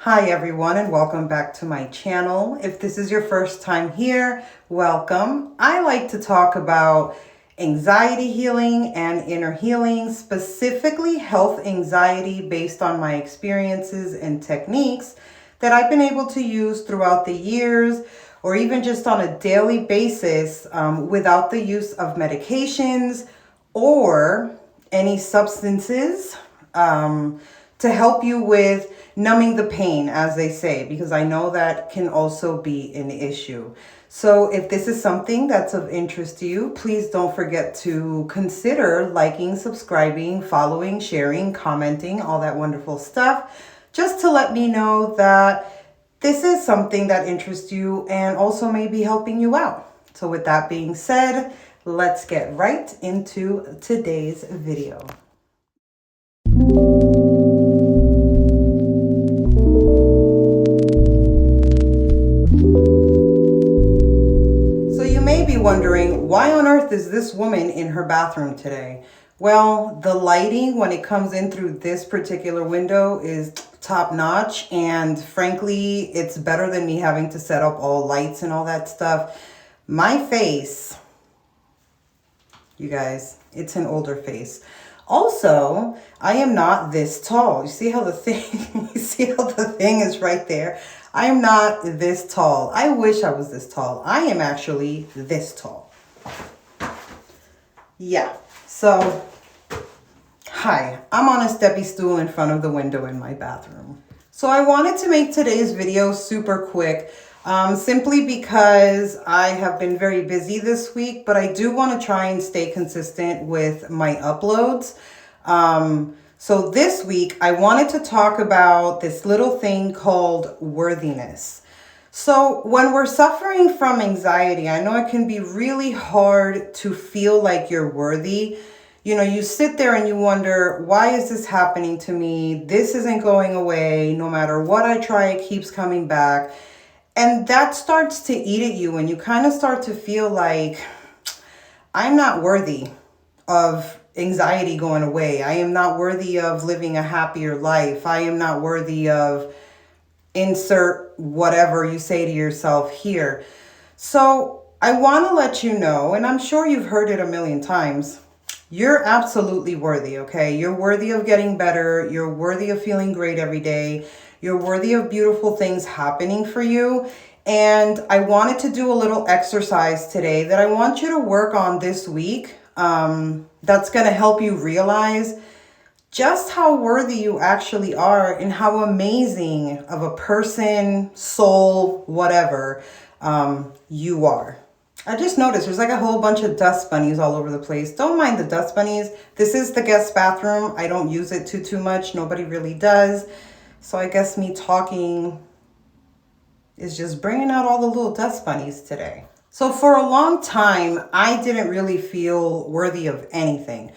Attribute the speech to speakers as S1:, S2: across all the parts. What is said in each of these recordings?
S1: Hi everyone, and welcome back to my channel. If this is your first time here, welcome. I like to talk about anxiety healing and inner healing, specifically health anxiety based on my experiences and techniques that I've been able to use throughout the years or even just on a daily basis without the use of medications or any substances to help you with numbing the pain, as they say, because I know that can also be an issue. So if this is something that's of interest to you, please don't forget to consider liking, subscribing, following, sharing, commenting, all that wonderful stuff, just to let me know that this is something that interests you and also may be helping you out. So with that being said, let's get right into today's video. Wondering, why on earth is this woman in her bathroom today? Well, the lighting when it comes in through this particular window is top notch, and frankly, it's better than me having to set up all lights and all that stuff. My face, you guys, it's an older face. Also, I am not this tall. You see how the thing is right there? I am not this tall. I wish I was this tall. I am actually this tall. Yeah. So, hi. I'm on a steppy stool in front of the window in my bathroom. So I wanted to make today's video super quick, simply because I have been very busy this week, but I do want to try and stay consistent with my uploads. So this week, I wanted to talk about this little thing called worthiness. So when we're suffering from anxiety, I know it can be really hard to feel like you're worthy. You know, you sit there and you wonder, why is this happening to me? This isn't going away. No matter what I try, it keeps coming back. And that starts to eat at you, and you kind of start to feel like, I'm not worthy of anxiety going away. I am not worthy of living a happier life. I am not worthy of insert whatever you say to yourself here. So I want to let you know, and I'm sure you've heard it a million times, you're absolutely worthy, okay? You're worthy of getting better. You're worthy of feeling great every day. You're worthy of beautiful things happening for you. And I wanted to do a little exercise today that I want you to work on this week. That's going to help you realize just how worthy you actually are and how amazing of a person, soul, whatever, you are. I just noticed there's like a whole bunch of dust bunnies all over the place. Don't mind the dust bunnies. This is the guest bathroom. I don't use it too much. Nobody really does. So I guess me talking is just bringing out all the little dust bunnies today. So for a long time, I didn't really feel worthy of anything.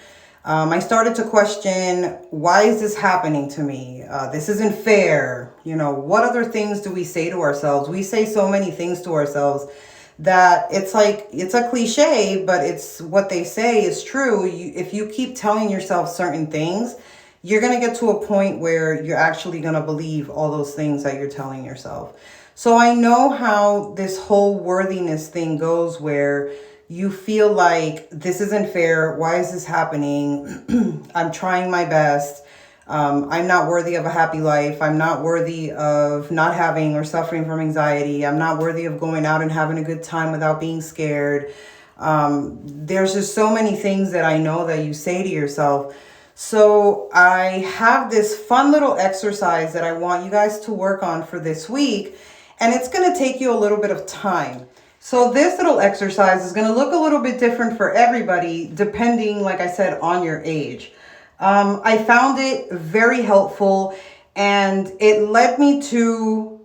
S1: I started to question, why is this happening to me? This isn't fair. You know, what other things do we say to ourselves? We say so many things to ourselves that it's like, it's a cliche, but it's what they say is true. If you keep telling yourself certain things, you're going to get to a point where you're actually going to believe all those things that you're telling yourself. So I know how this whole worthiness thing goes, where you feel like this isn't fair. Why is this happening? I'm trying my best. I'm not worthy of a happy life. I'm not worthy of not having or suffering from anxiety. I'm not worthy of going out and having a good time without being scared. There's just so many things that I know that you say to yourself. So I have this fun little exercise that I want you guys to work on for this week. And it's going to take you a little bit of time. So this little exercise is going to look a little bit different for everybody, depending, like I said, on your age. I found it very helpful, and it led me to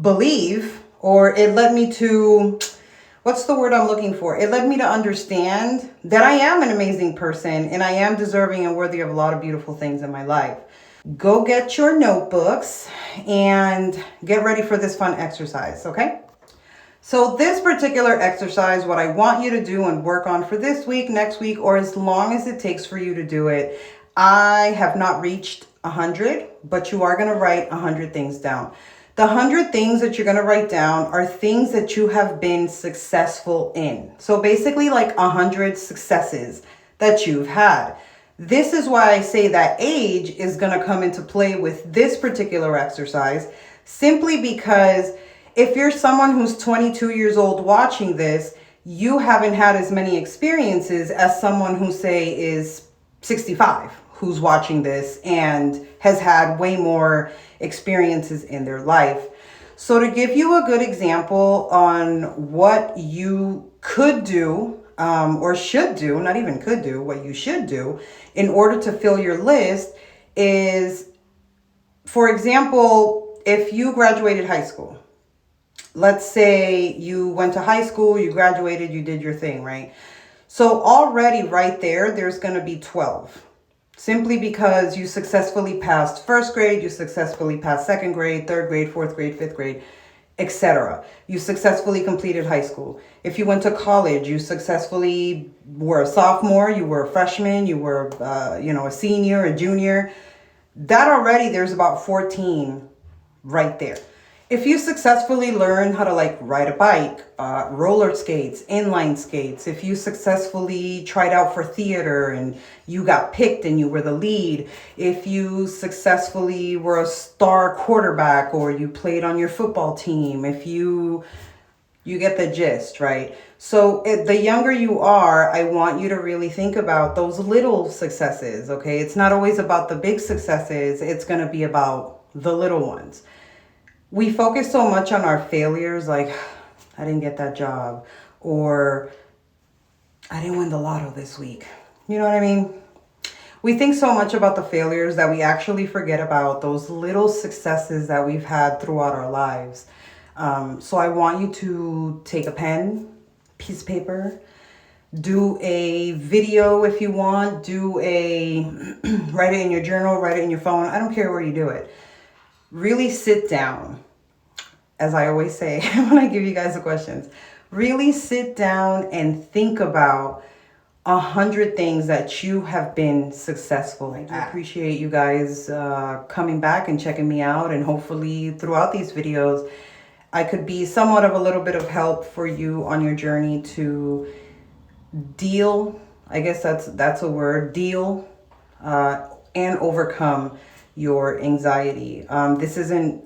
S1: believe, or it led me to, what's the word I'm looking for? It led me to understand that I am an amazing person, and I am deserving and worthy of a lot of beautiful things in my life. Go get your notebooks and get ready for this fun exercise, okay? So this particular exercise, what I want you to do and work on for this week, next week, or as long as it takes for you to do it, I have not reached 100, but you are going to write 100 things down. The 100 things that you're going to write down are things that you have been successful in. So basically like 100 successes that you've had. This is why I say that age is going to come into play with this particular exercise, simply because if you're someone who's 22 years old watching this, you haven't had as many experiences as someone who, say, is 65, who's watching this and has had way more experiences in their life. So to give you a good example on what you could do, or should do, not even could do, what you should do in order to fill your list is, for example, if you graduated high school, let's say you went to high school, you graduated, you did your thing, right? So already right there, there's going to be 12. Simply because you successfully passed first grade, you successfully passed second grade, third grade, fourth grade, fifth grade, etc. You successfully completed high school. If you went to college, you successfully were a sophomore, you were a freshman, you were, a senior, a junior. That already, there's about 14 right there. If you successfully learn how to ride a bike, roller skates, inline skates, if you successfully tried out for theater and you got picked and you were the lead, if you successfully were a star quarterback or you played on your football team, if you get the gist, right? So the younger you are, I want you to really think about those little successes, okay? It's not always about the big successes. It's going to be about the little ones. We focus so much on our failures, like, I didn't get that job, or I didn't win the lotto this week. You know what I mean? We think so much about the failures that we actually forget about those little successes that we've had throughout our lives. So I want you to take a pen, piece of paper, do a video if you want, write it in your journal, write it in your phone. I don't care where you do it. Really sit down, as I always say when I give you guys the questions, really sit down and think about 100 things that you have been successful at. I appreciate you guys coming back and checking me out, and hopefully throughout these videos, I could be somewhat of a little bit of help for you on your journey to deal, I guess that's a word, deal and overcome your anxiety.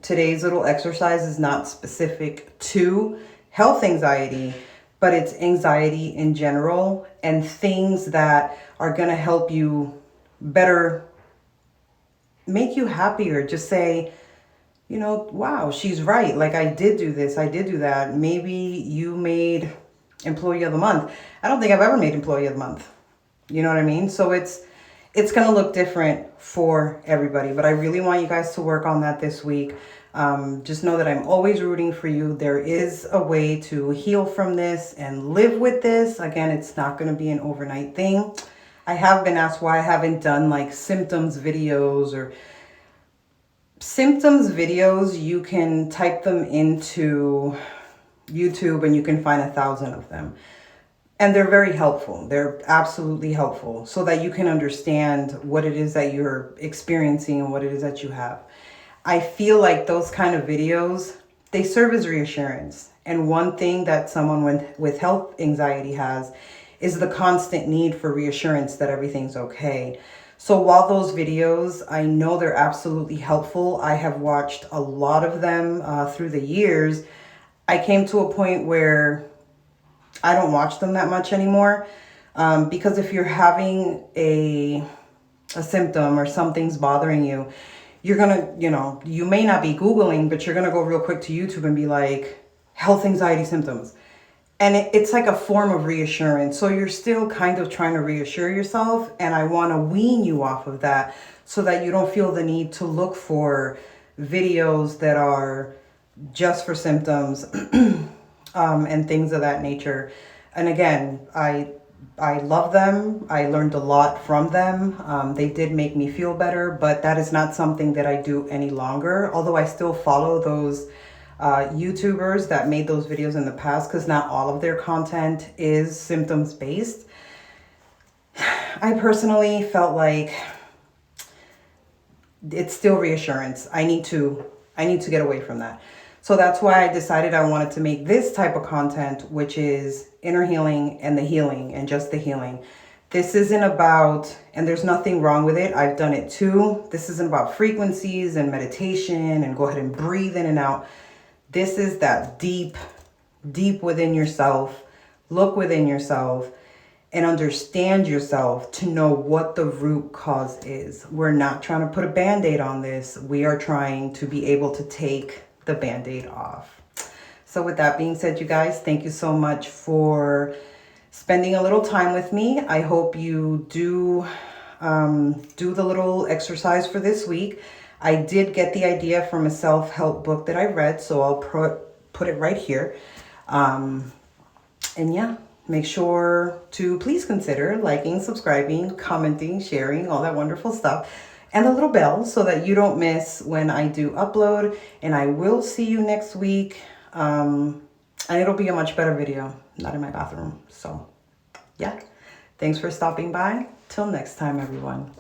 S1: Today's little exercise is not specific to health anxiety, but it's anxiety in general and things that are going to help you better, make you happier. Just say, wow, she's right. Like, I did do this, I did do that. Maybe you made employee of the month. I don't think I've ever made employee of the month. You know what I mean? So it's going to look different for everybody, but I really want you guys to work on that this week. Just know that I'm always rooting for you. There is a way to heal from this and live with this. Again, it's not going to be an overnight thing. I have been asked why I haven't done symptoms videos or symptoms videos. You can type them into YouTube and you can find 1,000 of them. And they're very helpful. They're absolutely helpful so that you can understand what it is that you're experiencing and what it is that you have. I feel like those kind of videos, they serve as reassurance. And one thing that someone with health anxiety has is the constant need for reassurance that everything's okay. So while those videos, I know they're absolutely helpful, I have watched a lot of them through the years. I came to a point where I don't watch them that much anymore, because if you're having a symptom or something's bothering you, you're gonna, you may not be Googling, but you're gonna go real quick to YouTube and be like, health anxiety symptoms. And it's like a form of reassurance. So you're still kind of trying to reassure yourself. And I want to wean you off of that so that you don't feel the need to look for videos that are just for symptoms and things of that nature. And again, I love them. I learned a lot from them. They did make me feel better, but that is not something that I do any longer. Although I still follow those YouTubers that made those videos in the past, because not all of their content is symptoms based. I personally felt like it's still reassurance. I need to get away from that. So that's why I decided I wanted to make this type of content, which is inner healing and the healing and just the healing. This isn't about, and there's nothing wrong with it, I've done it too. This isn't about frequencies and meditation and go ahead and breathe in and out. This is that deep within yourself. Look within yourself and understand yourself to know what the root cause is. We're not trying to put a band-aid on this. We are trying to be able to take the band-aid off. So with that being said, you guys, thank you so much for spending a little time with me. I hope you do the little exercise for this week. I did get the idea from a self-help book that I read, so I'll put it right here. And yeah, make sure to please consider liking, subscribing, commenting, sharing, all that wonderful stuff, and the little bell so that you don't miss when I do upload. And I will see you next week. And it'll be a much better video, not in my bathroom. So yeah, thanks for stopping by. Till next time, everyone.